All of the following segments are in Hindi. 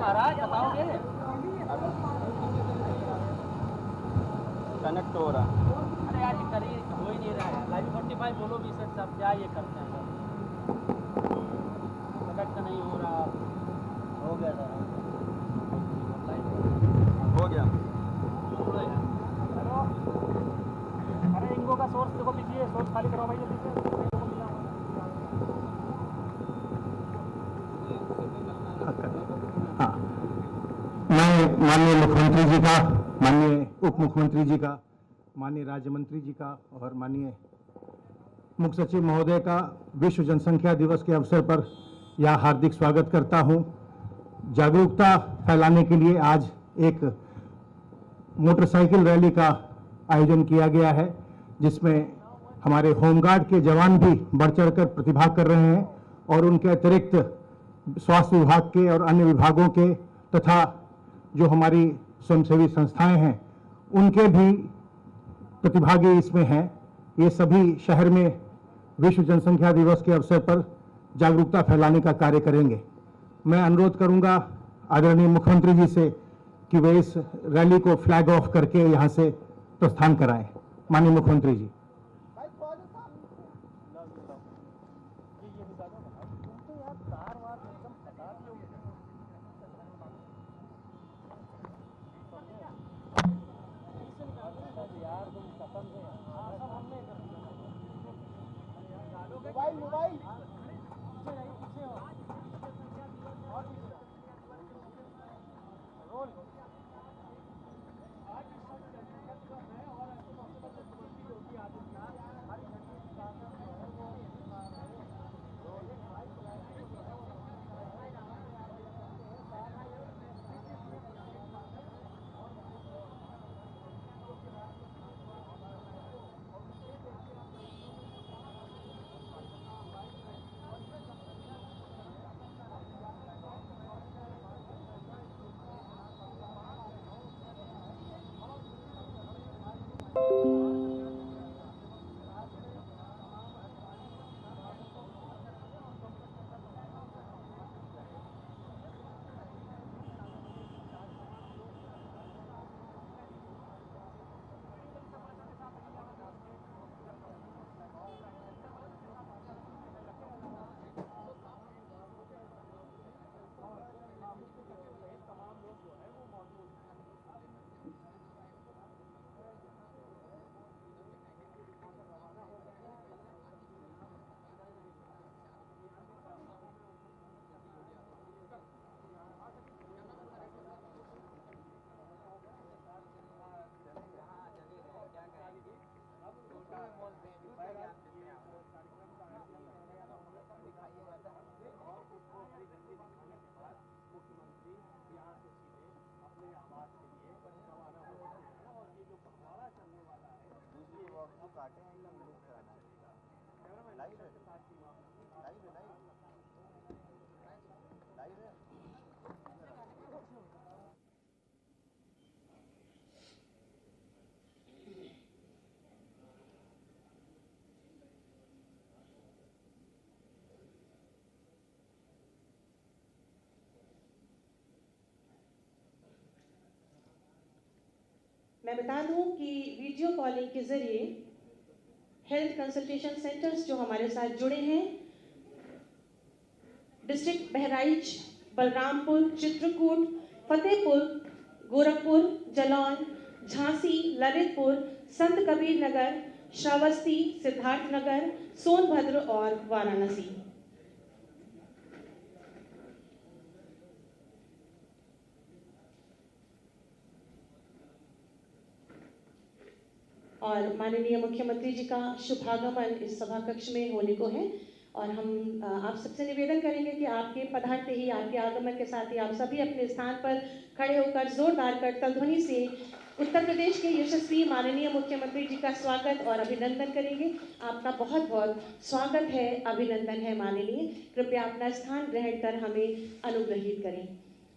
महाराज बताओगे? कनेक्ट हो रहा। अरे यार ये करिए, हो ही नहीं रहा है। लाइव 45 बोलो भी सर साहब, क्या ये करते हैं सर? कनेक्ट नहीं हो रहा। हो गया था। हो गया। हेलो, अरे इनको का सोर्स देखो, लीजिए सोर्स खाली करो भाई जल्दी से। मैं माननीय मुख्यमंत्री जी का, माननीय उप मुख्यमंत्री जी का, माननीय राज्य मंत्री जी का और माननीय मुख्य सचिव महोदय का विश्व जनसंख्या दिवस के अवसर पर यह हार्दिक स्वागत करता हूं। जागरूकता फैलाने के लिए आज एक मोटरसाइकिल रैली का आयोजन किया गया है, जिसमें हमारे होमगार्ड के जवान भी बढ़ चढ़कर प्रतिभाग कर रहे हैं और उनके अतिरिक्त स्वास्थ्य विभाग के और अन्य विभागों के तथा जो हमारी स्वयंसेवी संस्थाएं हैं उनके भी प्रतिभागी इसमें हैं। ये सभी शहर में विश्व जनसंख्या दिवस के अवसर पर जागरूकता फैलाने का कार्य करेंगे। मैं अनुरोध करूंगा आदरणीय मुख्यमंत्री जी से कि वे इस रैली को फ्लैग ऑफ करके यहां से प्रस्थान कराएं। माननीय मुख्यमंत्री जी। मोबाइल काटे हैं एकदम लुक कराना है। लाइव है, लाइव है, लाइव है। मैं बता दूं कि वीडियो कॉलिंग के जरिए हेल्थ कंसल्टेशन सेंटर्स जो हमारे साथ जुड़े हैं, डिस्ट्रिक्ट बहराइच, बलरामपुर, चित्रकूट, फतेहपुर, गोरखपुर, जालौन, झांसी, ललितपुर, संत कबीर नगर, श्रावस्ती, सिद्धार्थनगर, सोनभद्र और वाराणसी। और माननीय मुख्यमंत्री जी का शुभागमन इस सभा कक्ष में होने को है और हम आप सबसे निवेदन करेंगे कि आपके पधारते ही, आपके आगमन के साथ ही आप सभी अपने स्थान पर खड़े होकर जोरदार करतल ध्वनि से उत्तर प्रदेश के यशस्वी माननीय मुख्यमंत्री जी का स्वागत और अभिनंदन करेंगे। आपका बहुत बहुत स्वागत है, अभिनंदन है माननीय। कृपया अपना स्थान ग्रहण कर हमें अनुग्रहित करें।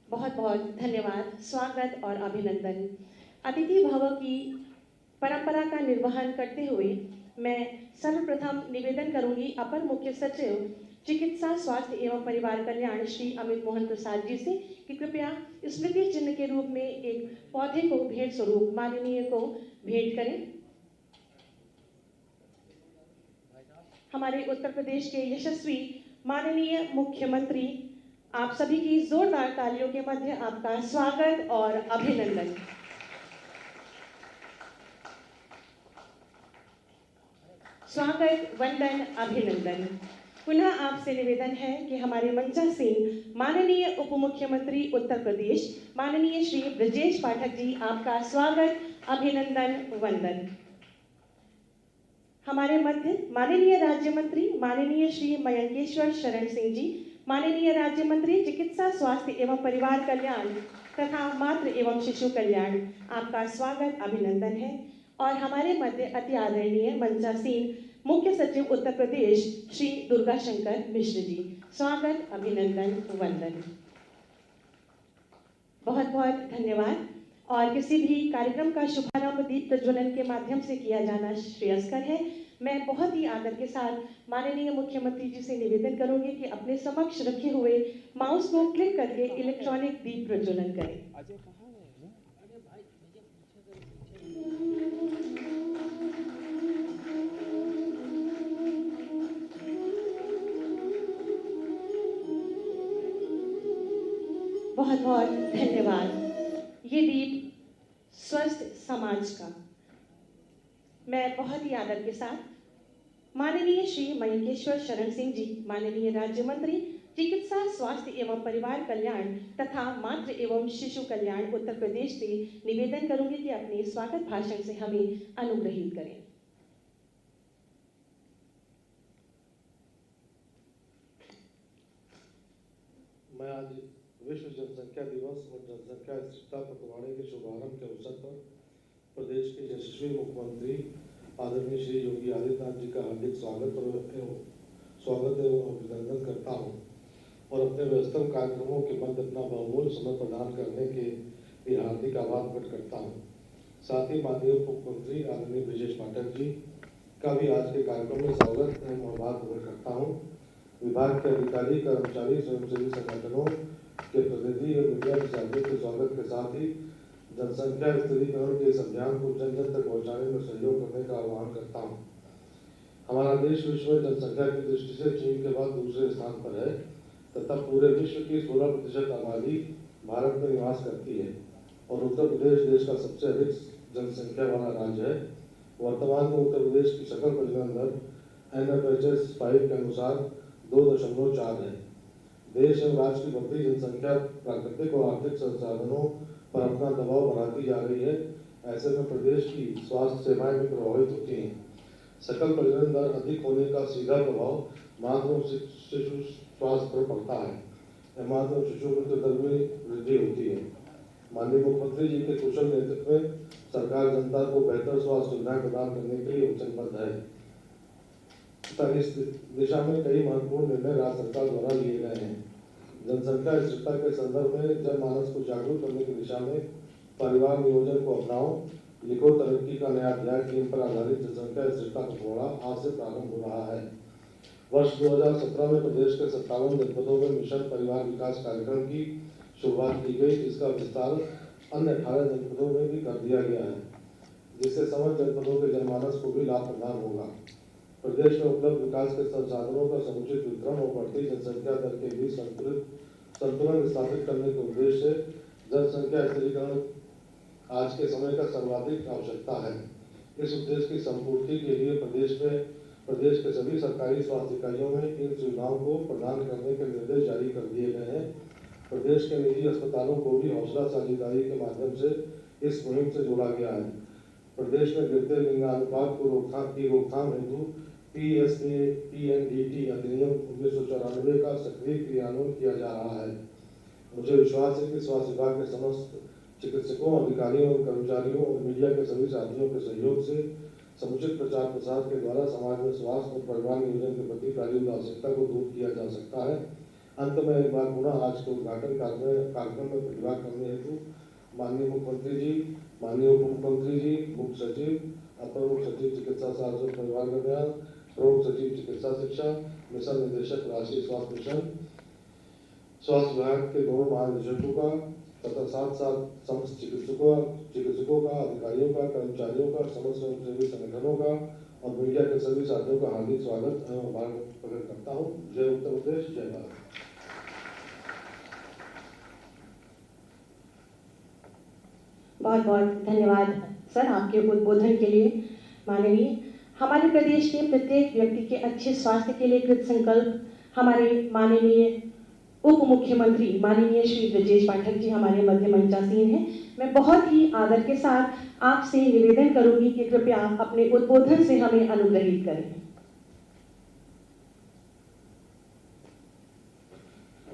बहुत बहुत धन्यवाद, स्वागत और अभिनंदन। अतिथि भव की परंपरा का निर्वहन करते हुए मैं सर्वप्रथम निवेदन करूंगी अपर मुख्य सचिव चिकित्सा स्वास्थ्य एवं परिवार कल्याण श्री अमित मोहन प्रसाद जी से कि कृपया स्मृति चिन्ह के रूप में एक पौधे को भेंट स्वरूप माननीय को भेंट करें। हमारे उत्तर प्रदेश के यशस्वी माननीय मुख्यमंत्री, आप सभी की जोरदार तालियों के मध्य आपका स्वागत और अभिनंदन। स्वागत, वंदन, अभिनंदन। पुनः आपसे निवेदन है कि हमारे मंचासीन माननीय उप मुख्यमंत्री उत्तर प्रदेश माननीय श्री ब्रजेश पाठक जी, आपका स्वागत, अभिनंदन, वंदन। हमारे मध्य माननीय राज्य मंत्री माननीय श्री मयंकेश्वर शरण सिंह जी, माननीय राज्य मंत्री चिकित्सा स्वास्थ्य एवं परिवार कल्याण तथा मातृ एवं शिशु कल्याण, आपका स्वागत, अभिनंदन है। और हमारे मध्य अति आदरणीय मंचासीन मुख्य सचिव उत्तर प्रदेश श्री दुर्गा शंकर मिश्र जी, स्वागत, अभिनंदन, वंदन। बहुत बहुत धन्यवाद। और किसी भी कार्यक्रम का शुभारंभ दीप प्रज्वलन के माध्यम से किया जाना श्रेयस्कर है। मैं बहुत ही आदर के साथ माननीय मुख्यमंत्री जी से निवेदन करूंगी कि अपने समक्ष रखे हुए माउस को क्लिक करके इलेक्ट्रॉनिक दीप प्रज्वलन करें। बहुत बहुत धन्यवाद। ये दीप स्वस्थ समाज का। मैं बहुत ही आदर के साथ माननीय श्री मयंकेश्वर शरण सिंह जी, माननीय राज्य मंत्री चिकित्सा स्वास्थ्य एवं परिवार कल्याण तथा मातृ एवं शिशु कल्याण उत्तर प्रदेश से निवेदन करूंगी कि अपने स्वागत भाषण से हमें अनुग्रहित करें। मैं आज विश्व जनसंख्या दिवस और जनसंख्या स्थिरता पखवाड़े के शुभारंभ के अवसर पर प्रदेश के यशस्वी मुख्यमंत्री आदरणीय श्री योगी आदित्यनाथ जी का हार्दिक स्वागत एवं अभिनंदन करता हूं और अपने व्यस्तम कार्यक्रमों के मध्य अपना बहुमूल्य समय प्रदान करने के लिए हार्दिक आभार प्रकट करता हूं। साथ ही माननीय उप मुख्यमंत्री आदरणीय ब्रजेश पाठक जी का भी आज के कार्यक्रम में स्वागत एवं आभार प्रकट करता हूँ। विभाग के अधिकारी, कर्मचारी, स्वयंसेवी संगठनों के प्रतिनिधि और मीडिया के साथियों के स्वागत के साथ ही जनसंख्या स्थिरीकरण के इस अभियान को जन जन तक पहुंचाने में सहयोग करने का आह्वान करता हूं। हमारा देश विश्व में जनसंख्या की दृष्टि से चीन के बाद दूसरे स्थान पर है तथा पूरे विश्व की 16% आबादी भारत में निवास करती है और उत्तर प्रदेश देश का सबसे अधिक जनसंख्या वाला राज्य है। वर्तमान में उत्तर प्रदेश की सकल प्रजनन दर NFHS 5 के अनुसार 2.4 है। देश एवं राज्य की बढ़ती जनसंख्या प्राकृतिक और आर्थिक संसाधनों पर अपना दबाव बढ़ाती जा रही है। ऐसे में प्रदेश की स्वास्थ्य सेवाएं भी प्रभावित होती हैं। सकल प्रजनन दर अधिक होने का सीधा प्रभाव मातृ और शिशु स्वास्थ्य पर पड़ता है। मातृ और शिशु मृत्यु दर में वृद्धि होती है। माननीय मुख्यमंत्री जी के कुशल नेतृत्व में सरकार जनता को बेहतर स्वास्थ्य सुविधाएं प्रदान करने के लिए वचनबद्ध है। इस दिशा में कई महत्वपूर्ण निर्णय राज्य सरकार द्वारा लिए गए हैं। जनसंख्या स्थिरता के संदर्भ में जनमानस को जागरूक करने की दिशा में परिवार नियोजन को अपनाओ, लिखो तरक्की का नया अध्याय थीम पर आधारित जनसंख्या स्थिरता पखवाड़ा आज से प्रारंभ हो रहा है। वर्ष 2017 में प्रदेश के 57 जनपदों में मिशन परिवार विकास कार्यक्रम की शुरुआत की गई, जिसका विस्तार अन्य 18 जनपदों में भी कर दिया गया है, जिससे समस्त जनपदों के जनमानस को भी लाभ प्रदान होगा। प्रदेश में उपलब्ध विकास के संसाधनों का समुचित वितरण और बढ़ती जनसंख्या दर के बीच संतुलन स्थापित करने के उद्देश्य से जनसंख्या स्थिरीकरण आज के समय का सर्वाधिक आवश्यकता है। इस उद्देश्य की संपूर्ति के लिए प्रदेश के सभी सरकारी स्वास्थ्य इकाइयों में इन सुविधाओं को प्रदान करने के निर्देश जारी कर दिए गए हैं। प्रदेश के निजी अस्पतालों को भी हौसला साझेदारी के माध्यम से इस मुहिम से जोड़ा गया है। प्रदेश में गिरते लिंगानुपात को रोकथाम हेतु PSA-PNDT अधिनियम 1994 का सक्रिय क्रियान्वयन किया जा रहा है। मुझे विश्वास है कि स्वास्थ्य विभाग के समस्त चिकित्सकों, अधिकारियों और कर्मचारियों और मीडिया के सभी साथियों के सहयोग से समुचित प्रचार प्रसार के द्वारा समाज में स्वास्थ्य और परिवार नियोजन के प्रति कार्य आवश्यकता को दूर किया जा सकता है। अंत में एक बार पुनः आज के उद्घाटन कार्यक्रम में प्रतिभाग करने हेतु माननीय मुख्यमंत्री जी, माननीय उप मुख्यमंत्री जी, मुख्य सचिव, अपर मुख्य सचिव चिकित्सा स्वास्थ्य और परिवार कल्याण, प्रमुख सचिव चिकित्सा शिक्षा, मिशन निदेशक राष्ट्रीय स्वास्थ्य मिशन, स्वास्थ्य विभाग के दोनों महानिदेशकों का तथा साथ साथ समस्त चिकित्सकों का, अधिकारियों का, कर्मचारियों का, समस्त स्वयंसेवी संगठनों का और मीडिया के सभी साथियों का हार्दिक स्वागत एवं आभार प्रकट करता हूँ। जय उत्तर प्रदेश, जय भारत। बहुत बहुत धन्यवाद सर आपके उद्बोधन के लिए। माननीय, हमारे प्रदेश के प्रत्येक व्यक्ति के अच्छे स्वास्थ्य के लिए कृत संकल्प हमारे माननीय उप मुख्यमंत्री माननीय श्री ब्रजेश पाठक जी हमारे मध्य मंचासीन हैं। मैं बहुत ही आदर के साथ आपसे निवेदन करूंगी कि कृपया अपने उद्बोधन से हमें अनुग्रहित करें।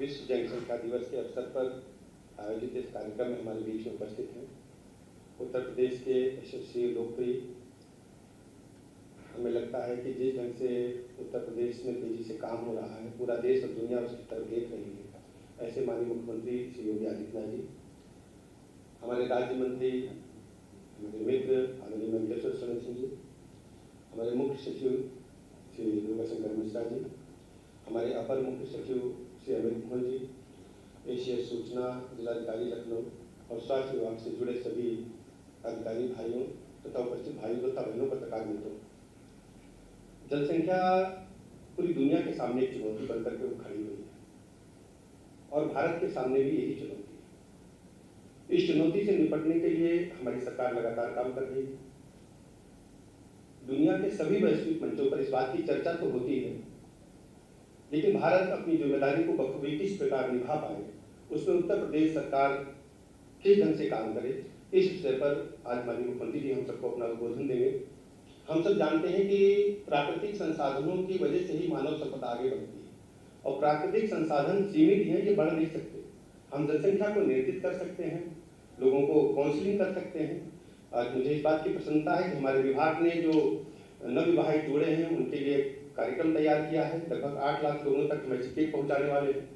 विश्व जनसंख्या दिवस के अवसर पर आयोजित इस कार्यक्रम में हमारे बीच में उपस्थित हैं उत्तर प्रदेश के यशस्वी लोकप्रिय, हमें लगता है कि जिस ढंग से उत्तर प्रदेश में तेजी से काम हो रहा है, पूरा देश और दुनिया उसकी तरफ देख रही है। ऐसे माननीय मुख्यमंत्री श्री योगी आदित्यनाथ जी, हमारे राज्य मंत्री, हमारे मित्र आदरणीय मंगेश्वर शरण सिंह जी, हमारे मुख्य सचिव श्री दुर्गाशंकर मिश्रा जी, हमारे अपर मुख्य सचिव श्री अमित मोहन जी, एशिया सूचना जिलाधिकारी लखनऊ और स्वास्थ्य विभाग से जुड़े सभी अधिकारी भाइयों तथा उपस्थित भाइयों तथा बहनों पत्रकार मित्रों, जनसंख्या पूरी दुनिया के सामने एक चुनौती बनकर के खड़ी हुई है और भारत के सामने भी यही चुनौती है। इस चुनौती से निपटने के लिए हमारी सरकार लगातार काम कर रही है। दुनिया के सभी वैश्विक मंचों पर इस बात की चर्चा तो होती है, लेकिन भारत अपनी जिम्मेदारी को बखूबी किस प्रकार निभा पाए, उसमें उत्तर प्रदेश सरकार किस ढंग से काम करे, इस विषय पर आज माननीय मुख्यमंत्री जी हम सबको अपना उद्बोधन देंगे। हम सब जानते हैं कि प्राकृतिक संसाधनों की वजह से ही मानव संपदा आगे बढ़ती है और प्राकृतिक संसाधन सीमित हैं, ये बढ़ नहीं सकते। हम जनसंख्या को नियंत्रित कर सकते हैं, लोगों को काउंसलिंग कर सकते हैं। आज मुझे इस बात की प्रसन्नता है कि हमारे विभाग ने जो नवविवाहित जोड़े हैं उनके लिए कार्यक्रम तैयार किया है। लगभग 8 लाख लोगों तक मैसेज पहुंचाने वाले हैं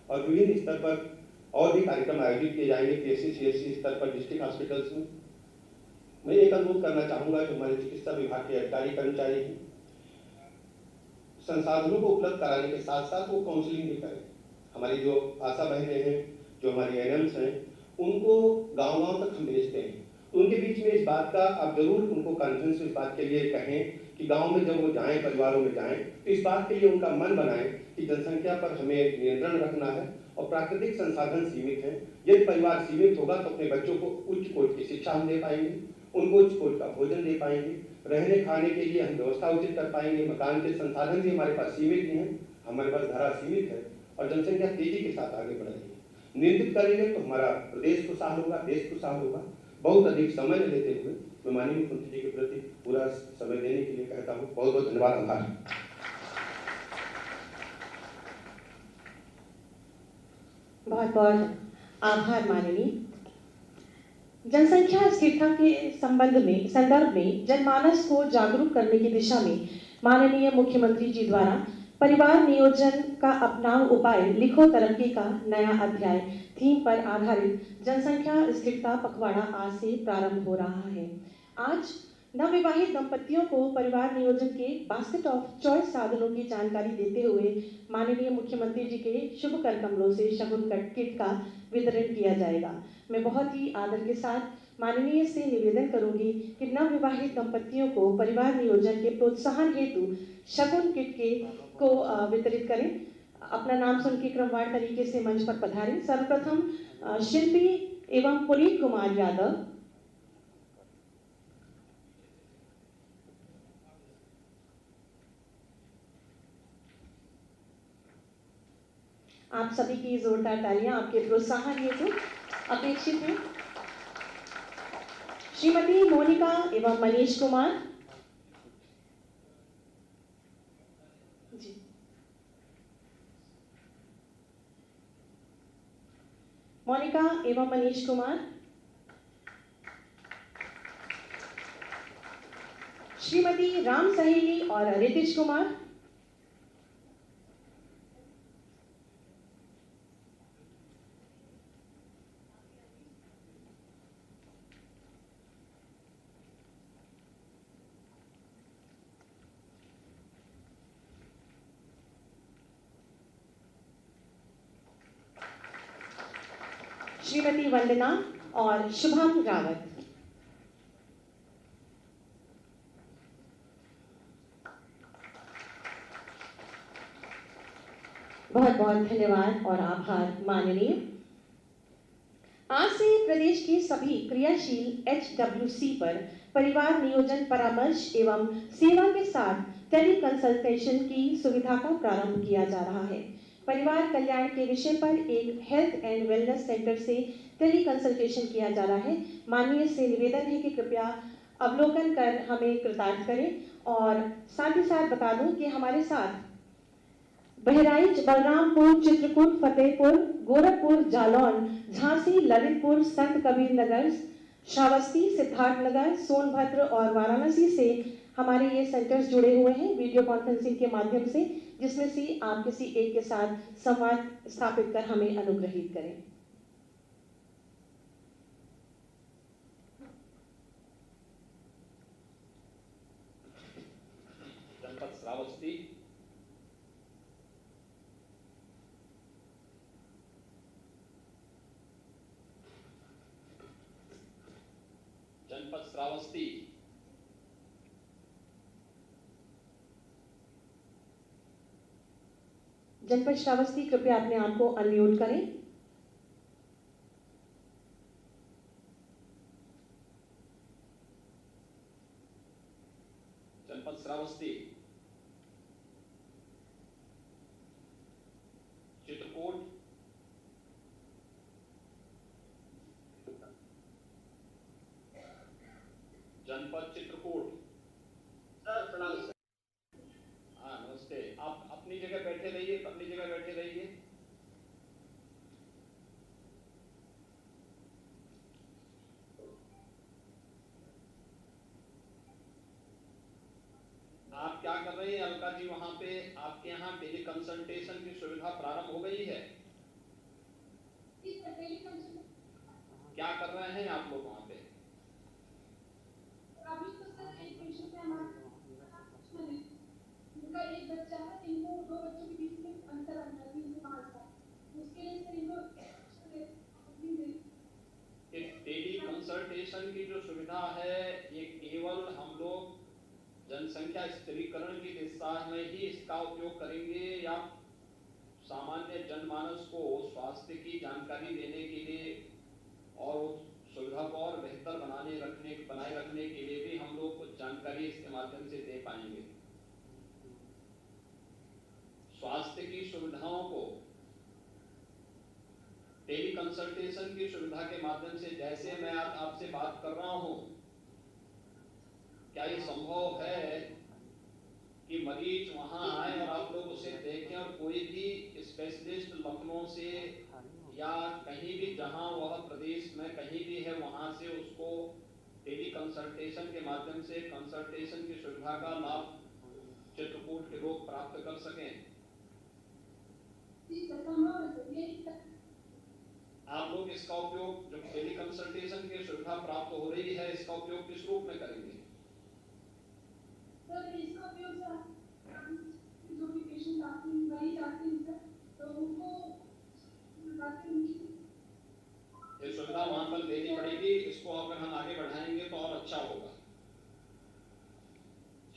और विभिन्न स्तर पर और भी कार्यक्रम आयोजित किए जाएंगे PSC CSC स्तर पर डिस्ट्रिक्ट हॉस्पिटल्स में। मैं एक अनुरोध करना चाहूंगा कि हमारे चिकित्सा विभाग के अधिकारी कर्मचारी हैं, संसाधनों को उपलब्ध कराने के साथ साथ वो काउंसलिंग भी करें। हमारी जो आशा बहनें हैं, जो हमारी ANMs हैं, उनको गांव-गांव तक हम भेजते हैं। उनके बीच में इस बात का आप जरूर उनको कॉन्फ्रेंस इस बात के लिए कहें कि गांव में जब वो जाएं, परिवारों में जाएं, तो इस बात के लिए उनका मन बनाएं कि जनसंख्या पर हमें नियंत्रण रखना है और प्राकृतिक संसाधन सीमित हैं। यदि परिवार सीमित होगा तो अपने बच्चों को उच्च कोटि की शिक्षा हम दे पाएंगे, उनको उच्च कोटि का भोजन दे पाएंगे, रहने खाने के लिए हम व्यवस्था उचित कर पाएंगे। मकान के संसाधन भी हमारे पास सीमित ही हैं, हमारे पास धरा सीमित है और जनसंख्या तेजी के साथ आगे बढ़ रही है। नियंत्रित करेंगे तो हमारा प्रदेश खुशहाल होगा, देश खुशहाल होगा। बहुत अधिक समय न लेते हुए मैं माननीय मुख्यमंत्री जी के प्रति पूरा समय देने के लिए कहता हूँ। बहुत बहुत धन्यवाद, आभार। बहुत बहुत आभार माननीय। जनसंख्या स्थिरता के संदर्भ में जनमानस को जागरूक करने की दिशा में माननीय मुख्यमंत्री जी द्वारा परिवार नियोजन का अपनाओ उपाय लिखो तरक्की का नया अध्याय थीम पर आधारित जनसंख्या स्थिरता पखवाड़ा आज से प्रारंभ हो रहा है। आज नवविवाहित दंपतियों को परिवार नियोजन के बास्केट ऑफ चॉइस साधनों की जानकारी देते हुए माननीय मुख्यमंत्री जी के शुभ कर कमलों से शगुन किट का वितरण किया जाएगा। मैं बहुत ही आदर के साथ माननीय से निवेदन करूंगी कि नवविवाहित दंपतियों को परिवार नियोजन के प्रोत्साहन हेतु शगुन किट को वितरित करें। अपना नाम सुन के क्रमवार तरीके से मंच पर पधारें। सर्वप्रथम शिल्पी एवं पुनीत कुमार यादव, आप सभी की जोरदार तालियां आपके प्रोत्साहन हेतु अपेक्षित है। श्रीमती मोनिका एवं मनीष कुमार जी, मोनिका एवं मनीष कुमार, श्रीमती राम सहेली और रितिश कुमार, श्रीमती वंदना और शुभम रावत। बहुत बहुत धन्यवाद और आभार माननीय। आज से प्रदेश के सभी क्रियाशील HWC पर परिवार नियोजन परामर्श एवं सेवा के साथ टेली कंसल्टेशन की सुविधा का प्रारंभ किया जा रहा है। परिवार कल्याण के विषय पर एक हेल्थ एंड वेलनेस सेंटर से टेली कंसल्टेशन किया जा रहा है। माननीय से निवेदन है कि कृपया अवलोकन कर हमें कृतार्थ करें और साथ ही साथ बता दूं कि हमारे साथ बहराइच, बलरामपुर, चित्रकूट, फतेहपुर, गोरखपुर, जालौन, झांसी, ललितपुर, संत कबीर नगर, श्रावस्ती, सिद्धार्थनगर, सोनभद्र और वाराणसी से हमारे ये सेंटर्स जुड़े हुए हैं वीडियो कॉन्फ्रेंसिंग के माध्यम से, जिसमें से आप किसी एक के साथ संवाद स्थापित कर हमें अनुग्रहित करें। जनपद श्रावस्ती, जनपद श्रावस्ती, जनपद श्रावस्ती कृपया अपने आप को अनम्यूट करें। जनपद श्रावस्ती, चित्रकूट, जनपद चित्रकूट। सर प्रणाम। हाँ नमस्ते, आप अपनी जगह बैठे रहिए, अपनी जगह बैठे रहिए। आप क्या कर रहे हैं अलका जी? वहां पे आपके यहाँ टेली कंसल्टेशन की सुविधा प्रारंभ हो गई है। क्या कर रहे हैं आप लोग वहां पे? अभी तो सर एक पेशेंट है हमारा, उनका एक बच्चा है, इनको दो बच्चों के बीच में अंतर आता है 3 से 5 साल, उसके लिए सर इनको टेली कंसल्टेशन की जो सुविधा है ये केवल हम लोग जनसंख्या स्थिरीकरण की दिशा में ही इसका उपयोग करेंगे या सामान्य जनमानस को स्वास्थ्य की जानकारी देने के लिए और सुविधा को और बेहतर बनाए रखने के लिए भी हम लोग कुछ जानकारी इसके माध्यम से दे पाएंगे। स्वास्थ्य की सुविधाओं को टेली कंसल्टेशन की सुविधा के माध्यम से, जैसे मैं आपसे बात कर रहा हूं, क्या ये संभव है कि मरीज वहां आए और आप लोग उसे देखें और कोई भी स्पेशलिस्ट लखनऊ से या कहीं भी जहां वह प्रदेश में कहीं भी है वहां से उसको टेली कंसल्टेशन के माध्यम से कंसल्टेशन की सुविधा का लाभ चित्रकूट के लोग प्राप्त कर सकें? आप लोग इसका उपयोग, जो टेली कंसल्टेशन की सुविधा प्राप्त हो रही है, इसका उपयोग किस रूप में करेंगे? सर इसका उपयोग जो भी पेशेंट आते हैं, मरीज आते हैं सर, तो उनको ये सुविधा वहां पर देनी पड़ेगी। इसको अगर हम आगे बढ़ाएंगे तो और अच्छा होगा।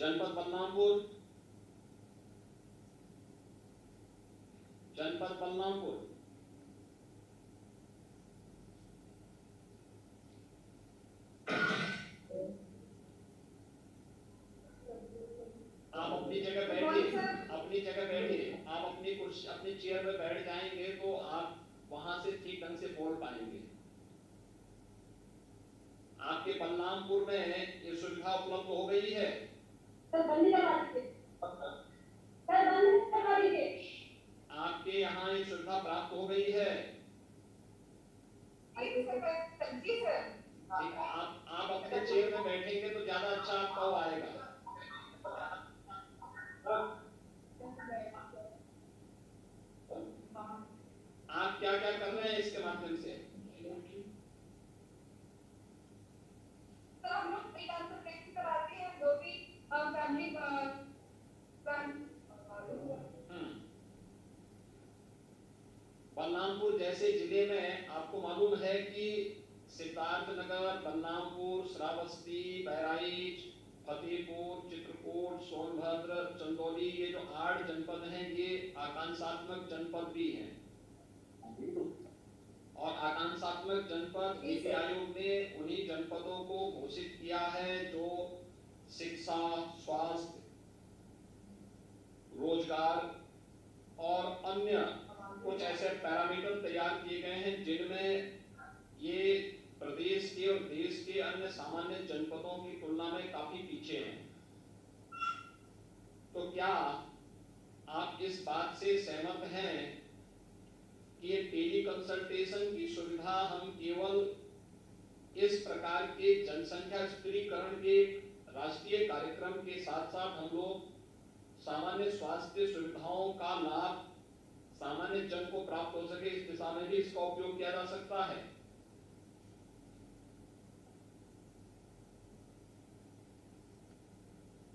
जनपद बलरामपुर, जनपद बलरामपुर, आप अपनी जगह बैठिए, अपनी जगह बैठिए। आप अपनी कुर्सी, अपनी चेयर पे बैठ जाएंगे तो आप वहां से ठीक ढंग से बोल पाएंगे। आपके बलरामपुर में ये सुविधा उपलब्ध हो गई है। आपके यहाँ ये सुविधा प्राप्त हो गई है। आप अपने चेयर में बैठेंगे तो ज्यादा अच्छा आपका आएगा। आप क्या क्या कर रहे हैं इसके माध्यम से? हम लोग कराते हैं, जो भी फैमिली बलरामपुर बलरामपुर जैसे जिले में आपको मालूम है कि सिद्धार्थनगर, बलरामपुर, श्रावस्ती, बहराइच, फतेहपुर, चित्रकूट, सोनभद्र, चंदौली, ये जो 8 जनपद हैं ये आकांक्षात्मक जनपद भी हैं। और आकांक्षात्मक जनपद नीति आयोग ने उन्हीं जनपदों को घोषित किया है जो शिक्षा, स्वास्थ्य, रोजगार और अन्य कुछ ऐसे पैरामीटर तैयार किए गए हैं जिनमें ये प्रदेश के और देश के अन्य सामान्य जनपदों की तुलना में काफी पीछे हैं। तो क्या आप इस बात से सहमत हैं कि ये टेली कंसल्टेशन की सुविधा हम केवल इस प्रकार के जनसंख्या स्थिरीकरण के राष्ट्रीय कार्यक्रम के साथ साथ हम लोग सामान्य स्वास्थ्य सुविधाओं का लाभ सामान्य जन को प्राप्त हो सके, इस दिशा में भी इसका उपयोग किया जा सकता है?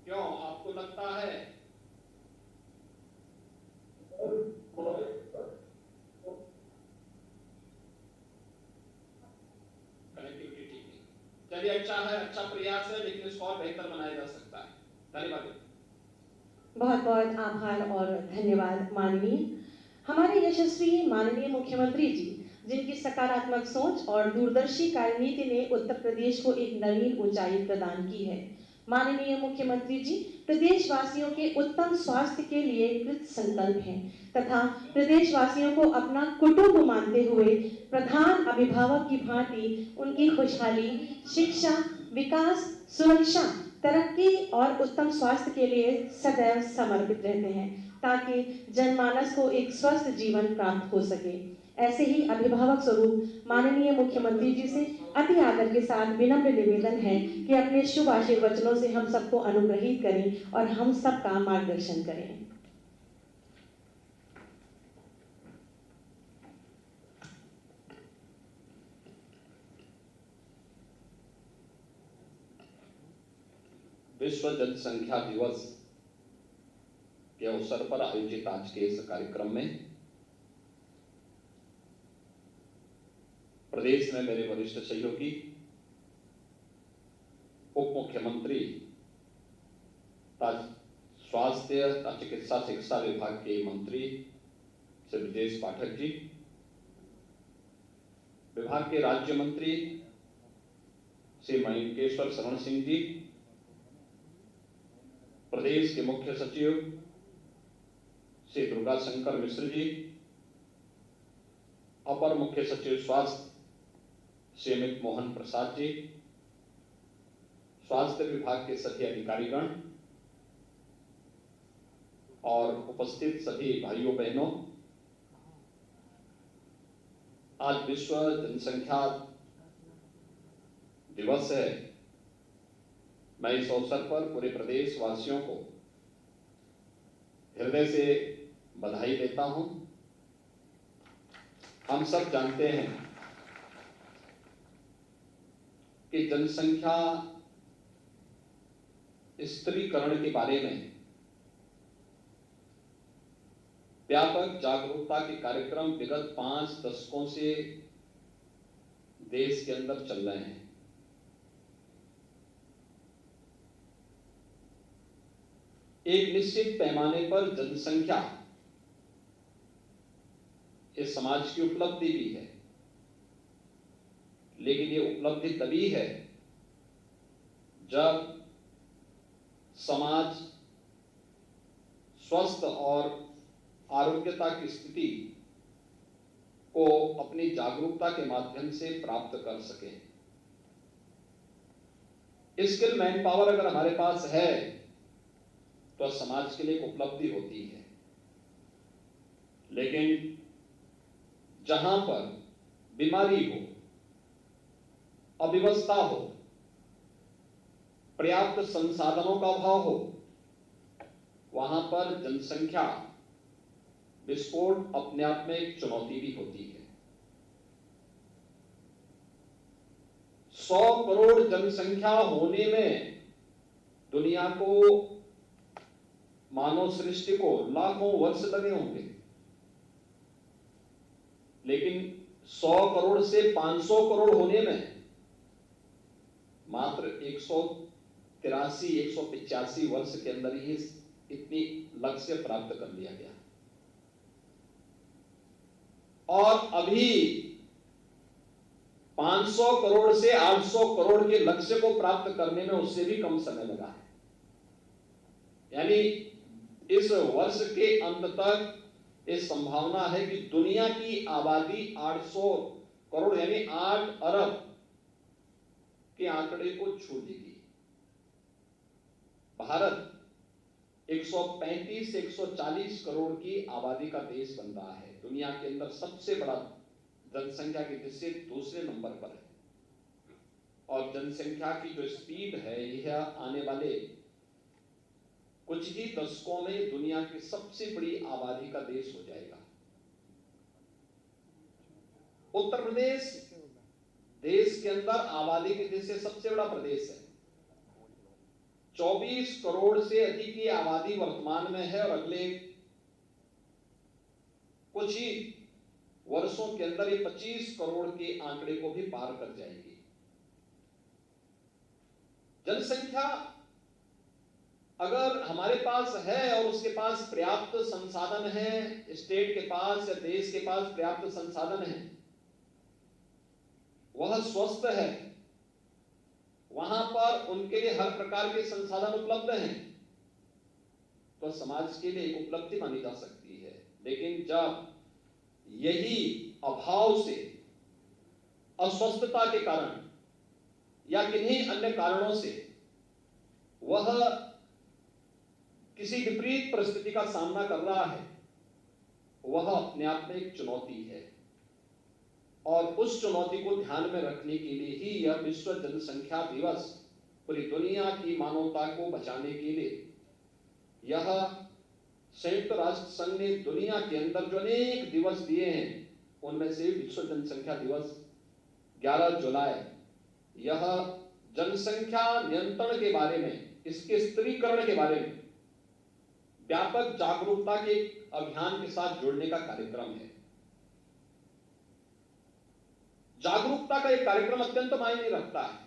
क्यों आपको लगता है? कनेक्टिविटी ठीक है, चलिए अच्छा है, अच्छा प्रयास है, लेकिन इसको और बेहतर बनाया जा सकता है। धन्यवाद। बहुत बहुत आभार और धन्यवाद माननीय हमारे यशस्वी माननीय मुख्यमंत्री जी, जिनकी सकारात्मक सोच और दूरदर्शी कार्यनीति ने उत्तर प्रदेश को एक नवीन ऊंचाई प्रदान की है। माननीय मुख्यमंत्री जी प्रदेशवासियों के उत्तम स्वास्थ्य के लिए कृत संकल्प हैं तथा प्रदेशवासियों को अपना कुटुंब मानते हुए प्रधान अभिभावक की भांति उनकी खुशहाली, शिक्षा, विकास, सुरक्षा, तरक्की और उत्तम स्वास्थ्य के लिए सदैव समर्पित रहते हैं ताकि जनमानस को एक स्वस्थ जीवन प्राप्त हो सके। ऐसे ही अभिभावक स्वरूप माननीय मुख्यमंत्री जी से अति आदर के साथ विनम्र निवेदन है कि अपने शुभ आशीर्वचनों से हम सबको अनुग्रहित करें और हम सबका मार्गदर्शन करें। विश्व जनसंख्या दिवस के अवसर पर आयोजित आज के इस कार्यक्रम में प्रदेश में मेरे वरिष्ठ सहयोगी उप मुख्यमंत्री स्वास्थ्य तथा चिकित्सा शिक्षा विभाग के मंत्री श्री ब्रजेश पाठक जी, विभाग के राज्य मंत्री श्री मणिकेश्वर शरण सिंह जी, प्रदेश के मुख्य सचिव श्री दुर्गा शंकर मिश्र जी, अपर मुख्य सचिव स्वास्थ्य श्री अमित मोहन प्रसाद जी, स्वास्थ्य विभाग के सभी अधिकारीगण और उपस्थित सभी भाइयों बहनों, आज विश्व जनसंख्या दिवस है। मैं इस अवसर पर पूरे प्रदेश वासियों को हृदय से बधाई देता हूं। हम सब जानते हैं कि जनसंख्या स्थिरीकरण के बारे में व्यापक जागरूकता के कार्यक्रम विगत 5 दशकों से देश के अंदर चल रहे हैं। एक निश्चित पैमाने पर जनसंख्या इस समाज की उपलब्धि भी है, लेकिन ये उपलब्धि तभी है जब समाज स्वस्थ और आरोग्यता की स्थिति को अपनी जागरूकता के माध्यम से प्राप्त कर सके। स्किल मैन पावर अगर हमारे पास है तो समाज के लिए एक उपलब्धि होती है, लेकिन जहां पर बीमारी हो, अव्यवस्था हो, पर्याप्त संसाधनों का अभाव हो, वहां पर जनसंख्या विस्फोट अपने आप में एक चुनौती भी होती है। 100 करोड़ जनसंख्या होने में दुनिया को, मानव सृष्टि को लाखों वर्ष लगे होंगे। लेकिन 100 करोड़ से 500 करोड़ होने में मात्र 185 वर्ष के अंदर ही इतनी लक्ष्य प्राप्त कर लिया गया। और अभी 500 करोड़ से 800 करोड़ के लक्ष्य को प्राप्त करने में उससे भी कम समय लगा है। यानी इस वर्ष के अंत तक इस संभावना है कि दुनिया की आबादी 800 करोड़ यानी 8 अरब के आंकड़े को छू देगी। भारत 135 से 140 करोड़ की आबादी का देश बन रहा है। दुनिया के अंदर सबसे बड़ा जनसंख्या की दृष्टि से दूसरे नंबर पर है। और जनसंख्या की जो स्पीड है यह आने वाले कुछ ही दशकों में दुनिया की सबसे बड़ी आबादी का देश हो जाएगा। उत्तर प्रदेश देश के अंदर आबादी की दृष्टि से सबसे बड़ा प्रदेश है। 24 करोड़ से अधिक की आबादी वर्तमान में है और अगले कुछ ही वर्षों के अंदर ये 25 करोड़ के आंकड़े को भी पार कर जाएगी। जनसंख्या अगर हमारे पास है और उसके पास पर्याप्त संसाधन है, स्टेट के पास या देश के पास पर्याप्त संसाधन है, वह स्वस्थ है, वहां पर उनके लिए हर प्रकार के संसाधन उपलब्ध हैं, तो समाज के लिए एक उपलब्धि मानी जा सकती है। लेकिन जब यही अभाव से, अस्वस्थता के कारण या किन्हीं अन्य कारणों से वह किसी विपरीत परिस्थिति का सामना कर रहा है, वह अपने आप में एक चुनौती है। और उस चुनौती को ध्यान में रखने के लिए ही यह विश्व जनसंख्या दिवस पूरी दुनिया की मानवता को बचाने के लिए यह संयुक्त राष्ट्र संघ ने दुनिया के अंदर जो अनेक दिवस दिए हैं उनमें से विश्व जनसंख्या दिवस 11 जुलाई यह जनसंख्या नियंत्रण के बारे में, इसके स्त्रीकरण के बारे में व्यापक जागरूकता के अभियान के साथ जुड़ने का कार्यक्रम है। जागरूकता का एक कार्यक्रम अत्यंत मायने रखता है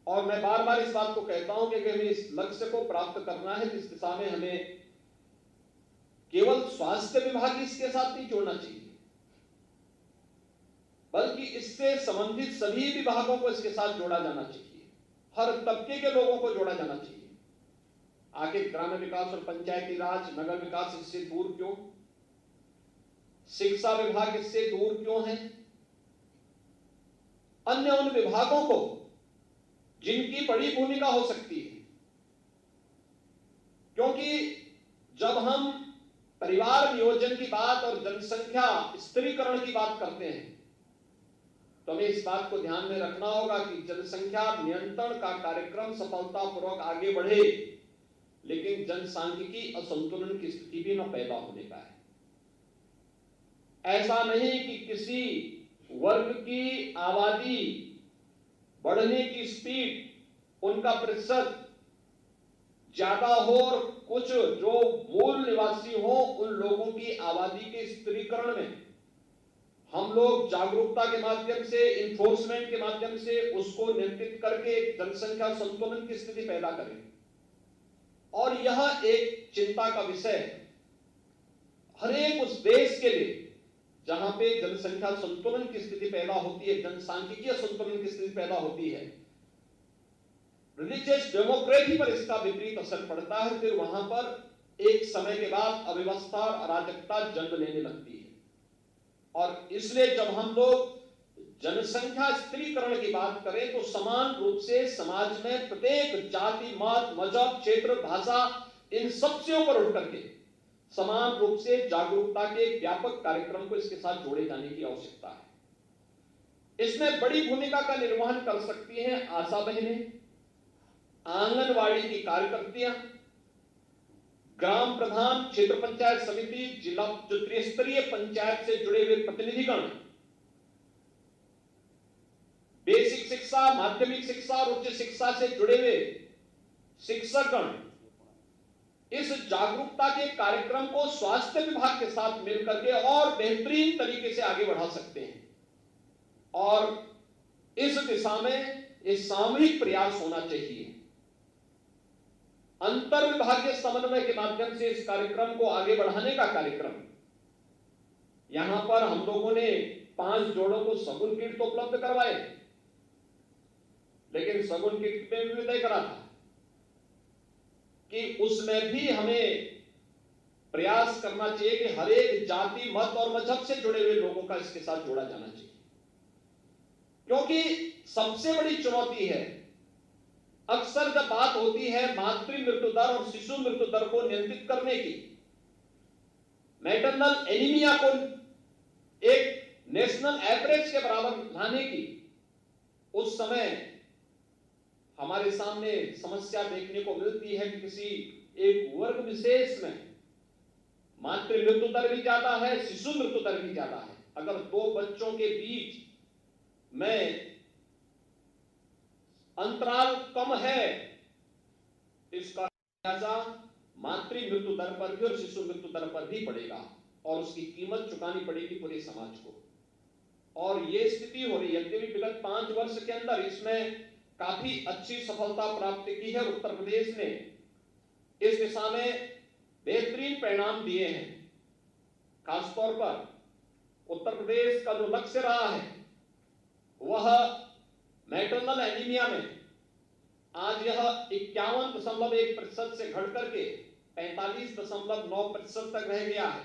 और मैं बार बार इस बात को कहता हूं कि हमें इस लक्ष्य को प्राप्त करना है, इस दिशा में हमें केवल स्वास्थ्य विभाग इसके साथ नहीं जोड़ना चाहिए, बल्कि इससे संबंधित सभी विभागों को इसके साथ जोड़ा जाना चाहिए। हर तबके के लोगों को जोड़ा जाना चाहिए। आखिर ग्रामीण विकास और पंचायती राज, नगर विकास इससे दूर क्यों? शिक्षा विभाग इससे दूर क्यों है? अन्य उन विभागों को जिनकी बड़ी भूमिका हो सकती है, क्योंकि जब हम परिवार नियोजन की बात और जनसंख्या स्त्रीकरण की बात करते हैं तो हमें इस बात को ध्यान में रखना होगा कि जनसंख्या नियंत्रण का कार्यक्रम सफलतापूर्वक आगे बढ़े, लेकिन जनसांख्यिकी असंतुलन की स्थिति भी न पैदा होने पाए। ऐसा नहीं कि किसी वर्ग की आबादी बढ़ने की स्पीड, उनका प्रतिशत ज्यादा हो और कुछ जो मूल निवासी हो उन लोगों की आबादी के स्त्रीकरण में हम लोग जागरूकता के माध्यम से, इन्फोर्समेंट के माध्यम से उसको नियंत्रित करके जनसंख्या संतुलन की स्थिति पैदा करें। और यह एक चिंता का विषय है हर एक उस देश के लिए जहां पे जनसंख्या संतुलन की स्थिति पैदा होती है, जनसांख्यिकीय संतुलन की स्थिति पैदा होती है, रिलीजियस डेमोक्रेसी पर इसका विपरीत असर पड़ता है। फिर वहां पर एक समय के बाद अव्यवस्था और अराजकता जन्म लेने लगती है। और इसलिए जब हम लोग जनसंख्या स्त्रीकरण की बात करें तो समान रूप से समाज में प्रत्येक जाति, मत, मजहब, क्षेत्र, भाषा, इन सबसे ऊपर उठ करके समान रूप से जागरूकता के व्यापक कार्यक्रम को इसके साथ जोड़े जाने की आवश्यकता है। इसमें बड़ी भूमिका का निर्वहन कर सकती हैं आशा बहनें, आंगनवाड़ी की कार्यकर्तियां, ग्राम प्रधान, क्षेत्र पंचायत समिति, जिला जो त्रिस्तरीय पंचायत से जुड़े हुए प्रतिनिधिगण, बेसिक शिक्षा, माध्यमिक शिक्षा और उच्च शिक्षा से जुड़े हुए शिक्षकगण, इस जागरूकता के कार्यक्रम को स्वास्थ्य विभाग के साथ मिलकर के और बेहतरीन तरीके से आगे बढ़ा सकते हैं। और इस दिशा में एक सामूहिक प्रयास होना चाहिए। अंतर विभागीय समन्वय के माध्यम से इस कार्यक्रम को आगे बढ़ाने का कार्यक्रम, यहां पर हम लोगों ने 5 जोड़ों को सगुन किट तो उपलब्ध करवाए, लेकिन सगुन किट में भी तय करा था कि उसमें भी हमें प्रयास करना चाहिए कि हर एक जाति, मत और मजहब से जुड़े हुए लोगों का इसके साथ जोड़ा जाना चाहिए, क्योंकि सबसे बड़ी चुनौती है, अक्सर जब बात होती है मातृ मृत्यु दर और शिशु मृत्यु दर को नियंत्रित करने की, मैटरनल एनीमिया को एक नेशनल एवरेज के बराबर लाने की, उस समय हमारे सामने समस्या देखने को मिलती है कि किसी एक वर्ग विशेष में मातृ मृत्यु दर भी ज्यादा है, शिशु मृत्यु दर भी ज्यादा है। अगर 2 बच्चों के बीच में अंतराल कम है, इसका लिहाजा मातृ मृत्यु दर पर भी और शिशु मृत्यु दर पर भी पड़ेगा और उसकी कीमत चुकानी पड़ेगी पूरे समाज को। और यह स्थिति हो रही है। यद्यपि विगत 5 वर्ष के अंदर इसमें काफी अच्छी सफलता प्राप्त की है। उत्तर प्रदेश ने इस दिशा में बेहतरीन परिणाम दिए हैं। खासतौर पर उत्तर प्रदेश का जो लक्ष्य रहा है वह मैटरनल एनीमिया में आज यह 51.1% से घट करके 45.9% तक रह गया है।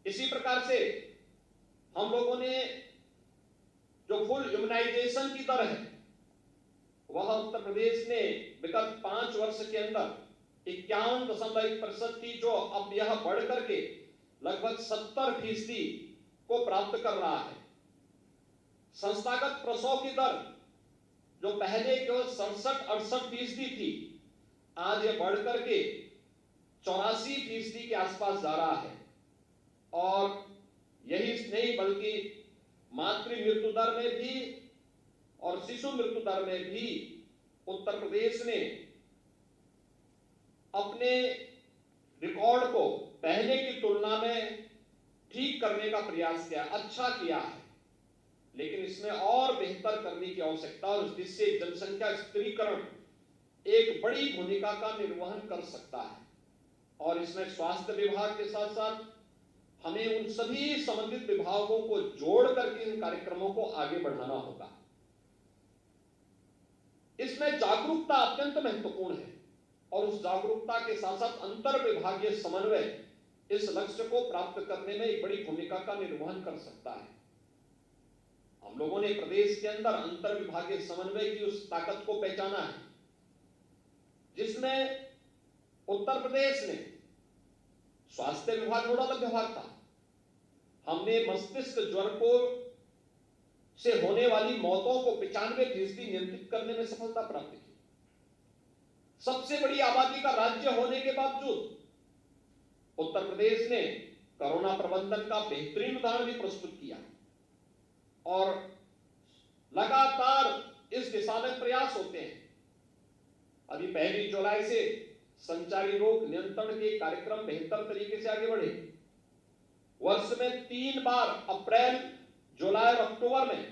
इसी प्रकार से हम लोगों ने जो फुल इम्यूनाइजेशन की दर है वह उत्तर प्रदेश ने विगत 5 वर्ष के अंदर 51.1% थी, जो अब यह बढ़ करके लगभग 70% को प्राप्त कर रहा है। संस्थागत प्रसव की दर जो पहले केवल 67-68% थी, आज यह बढ़ करके 84% के आसपास जा रहा है। और यही नहीं बल्कि मातृ मृत्यु दर में भी और शिशु मृत्यु दर में भी उत्तर प्रदेश ने अपने रिकॉर्ड को पहले की तुलना में ठीक करने का प्रयास किया, अच्छा किया है। लेकिन इसमें और बेहतर करने की आवश्यकता और जिससे जनसंख्या स्थिरीकरण एक बड़ी भूमिका का निर्वहन कर सकता है। और इसमें स्वास्थ्य विभाग के साथ साथ हमें उन सभी संबंधित विभागों को जोड़ करके इन कार्यक्रमों को आगे बढ़ाना होगा। इसमें जागरूकता अत्यंत महत्वपूर्ण है और उस जागरूकता के साथ साथ अंतर विभागीय समन्वय इस लक्ष्य को प्राप्त करने में एक बड़ी भूमिका का निर्वहन कर सकता है। हम लोगों ने प्रदेश के अंदर अंतर विभागीय समन्वय की उस ताकत को पहचाना है, जिसमें उत्तर प्रदेश ने स्वास्थ्य विभाग नोडल विभाग था। हमने मस्तिष्क ज्वर को से होने वाली मौतों को 95% नियंत्रित करने में सफलता प्राप्त की। सबसे बड़ी आबादी का राज्य होने के बावजूद उत्तर प्रदेश ने कोरोना प्रबंधन का बेहतरीन उदाहरण भी प्रस्तुत किया और लगातार इस दिशा में प्रयास होते हैं। अभी 1 जुलाई से संचारी रोग नियंत्रण के कार्यक्रम बेहतर तरीके से आगे बढ़े। वर्ष में 3 बार अप्रैल, जुलाई और अक्टूबर में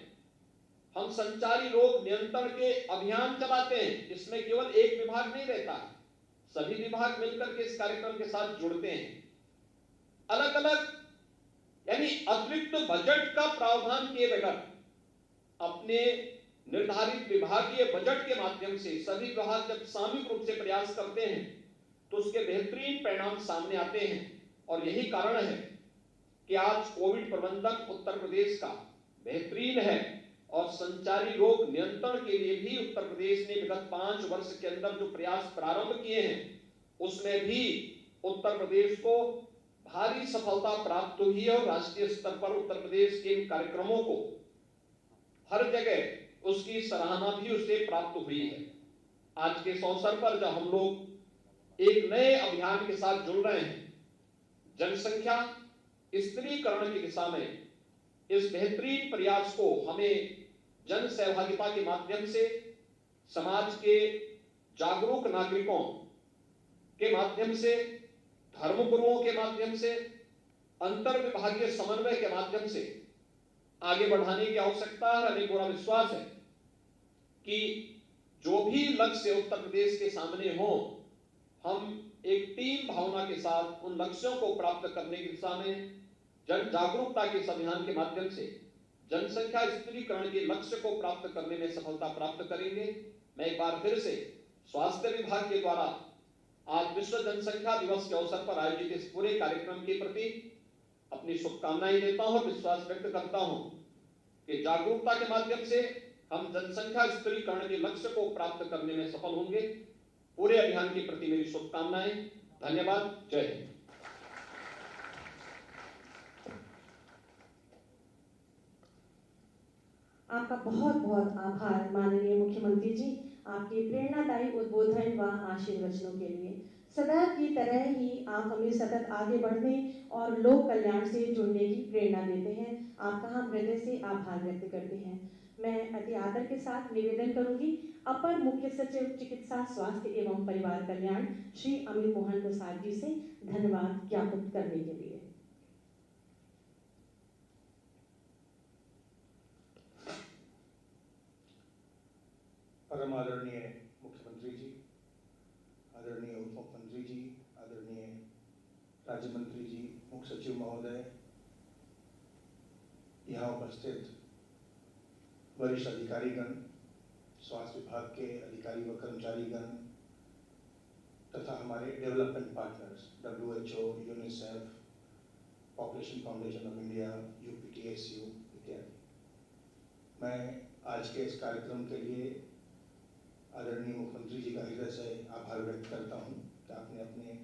हम संचारी रोग नियंत्रण के अभियान चलाते हैं। इसमें केवल एक विभाग नहीं रहता, सभी विभाग मिलकर के इस कार्यक्रम के साथ जुड़ते हैं। अलग अलग यानी अतिरिक्त बजट का प्रावधान किए बगैर अपने निर्धारित विभागीय बजट के माध्यम से सभी विभाग जब सामूहिक रूप से प्रयास करते हैं तो उसके बेहतरीन परिणाम सामने आते हैं। और यही कारण है कि आज कोविड प्रबंधन उत्तर प्रदेश का बेहतरीन है और संचारी रोग नियंत्रण के लिए भी उत्तर प्रदेश ने विगत 5 वर्ष के अंदर जो प्रयास प्रारंभ किए हैं उसमें भी उत्तर प्रदेश को भारी सफलता प्राप्त हुई है और राष्ट्रीय स्तर पर उत्तर प्रदेश के इन कार्यक्रमों को हर जगह उसकी सराहना भी उसे प्राप्त हुई है। आज के इस अवसर पर जब हम लोग एक नए अभियान के साथ जुड़ रहे हैं, जनसंख्या स्थिरीकरण की दिशा में इस बेहतरीन प्रयास को हमें जन सहभागिता के माध्यम से समाज के जागरूक नागरिकों, के माध्यम से, धर्मगुरुओं के माध्यम से, अंतर विभागीय समन्वय के माध्यम से आगे बढ़ाने की आवश्यकता है। हमें पूरा विश्वास है कि जो भी लक्ष्य उत्तर प्रदेश के सामने हो, हम एक टीम भावना के साथ उन लक्ष्यों को प्राप्त करने की दिशा में जन जागरूकता के इस अभियान के माध्यम से जनसंख्या स्थिरीकरण के लक्ष्य को प्राप्त करने में सफलता प्राप्त करेंगे। मैं एक बार फिर से स्वास्थ्य विभाग के द्वारा आज विश्व जनसंख्या दिवस के अवसर पर आयोजित इस पूरे कार्यक्रम के प्रति अपनी शुभकामनाएं देता हूं और विश्वास व्यक्त करता हूं कि जागरूकता के माध्यम से हम जनसंख्या स्थिरीकरण के लक्ष्य को प्राप्त करने में सफल होंगे। पूरे अभियान के प्रति मेरी शुभकामनाएं। धन्यवाद। जय हिंद। आपका बहुत बहुत आभार माननीय मुख्यमंत्री जी, आपके प्रेरणादायी उद्बोधन व आशीर्वचनों के लिए। सदैव की तरह ही आप हमें सतत आगे बढ़ने और लोक कल्याण से जुड़ने की प्रेरणा देते हैं। आपका हम हृदय से आभार व्यक्त करते हैं। मैं अति आदर के साथ निवेदन करूंगी अपर मुख्य सचिव चिकित्सा स्वास्थ्य एवं परिवार कल्याण श्री अमित मोहन प्रसाद जी से धन्यवाद ज्ञापित करने के लिए। परम आदरणीय मुख्यमंत्री जी, आदरणीय उप मुख्यमंत्री जी, आदरणीय राज्य मंत्री जी, मुख्य सचिव महोदय, यहाँ उपस्थित वरिष्ठ अधिकारीगण, स्वास्थ्य विभाग के अधिकारी व कर्मचारीगण तथा हमारे development partners WHO, UNICEF, population foundation of India, UPTSU इत्यादि। मैं आज के इस कार्यक्रम के लिए आदरणीय मुख्यमंत्री जी का हृदय से आभार व्यक्त करता हूं कि आपने अपने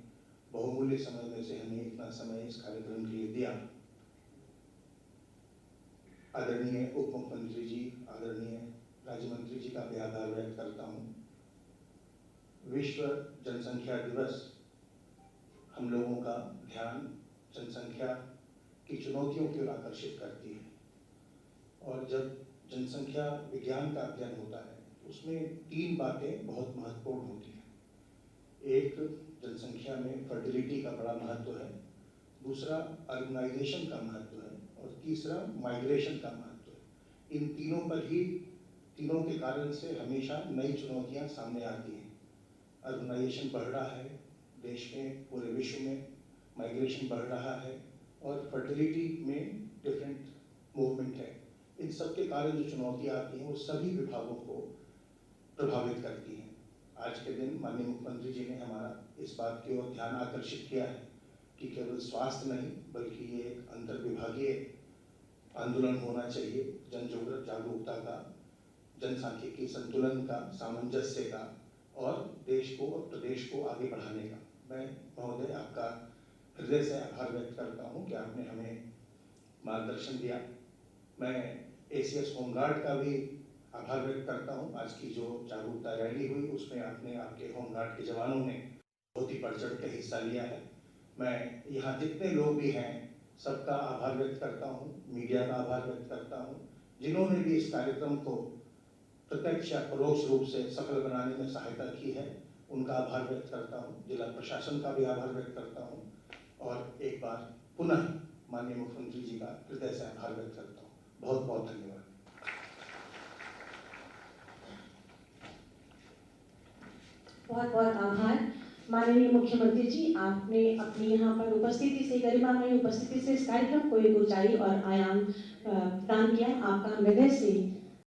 बहुमूल्य समय में से हमें इतना समय इस कार्यक्रम के लिए दिया। आदरणीय उप मुख्यमंत्री जी, आदरणीय राज्य मंत्री जी का भी आभार व्यक्त करता हूं। विश्व जनसंख्या दिवस हम लोगों का ध्यान जनसंख्या की चुनौतियों की ओर आकर्षित करती है और जब जनसंख्या विज्ञान का अध्ययन होता है उसमें 3 बातें बहुत महत्वपूर्ण होती हैं। एक, जनसंख्या में फर्टिलिटी का बड़ा महत्व है, दूसरा अर्बनाइजेशन का महत्व है और तीसरा माइग्रेशन का महत्व है। इन तीनों के कारण से हमेशा नई चुनौतियां सामने आती हैं। अर्बनाइजेशन बढ़ रहा है देश में, पूरे विश्व में माइग्रेशन बढ़ रहा है और फर्टिलिटी में डिफरेंट मूवमेंट है। इन सब के कारण जो चुनौतियां आती हैं वो सभी विभागों को प्रभावित करती हैं। आज के दिन माननीय मुख्यमंत्री जी ने हमारा इस बात की ओर ध्यान आकर्षित किया है कि केवल स्वास्थ्य नहीं बल्कि ये एक अंतर विभागीय आंदोलन होना चाहिए, जन जागरूकता का, जनसांख्यिकी संतुलन का, सामंजस्य का और देश को और प्रदेश को आगे बढ़ाने का। मैं महोदय आपका हृदय से आभार व्यक्त करता हूँ कि आपने हमें मार्गदर्शन दिया। मैं ACS होमगार्ड का भी आभार व्यक्त करता हूँ। आज की जो जागरूकता रैली हुई उसमें आपके होमगार्ड के जवानों ने बहुत ही बढ़ चढ़ के हिस्सा लिया है। मैं यहाँ जितने लोग भी हैं सबका आभार व्यक्त करता हूँ, मीडिया का आभार व्यक्त करता हूँ, जिन्होंने भी इस कार्यक्रम को प्रत्यक्ष या परोक्ष रूप से सफल बनाने में सहायता की है उनका आभार व्यक्त करता हूँ। जिला प्रशासन का भी आभार व्यक्त करता हूँ और एक बार पुनः माननीय मुख्यमंत्री जी का हृदय से आभार व्यक्त करता हूँ। बहुत बहुत धन्यवाद। बहुत बहुत आभार माननीय मुख्यमंत्री जी, आपने अपनी यहाँ पर उपस्थिति से, गरिमामयी उपस्थिति से इस कार्यक्रम को एक ऊंचाई और आयाम प्रदान किया। आपका हम हृदय से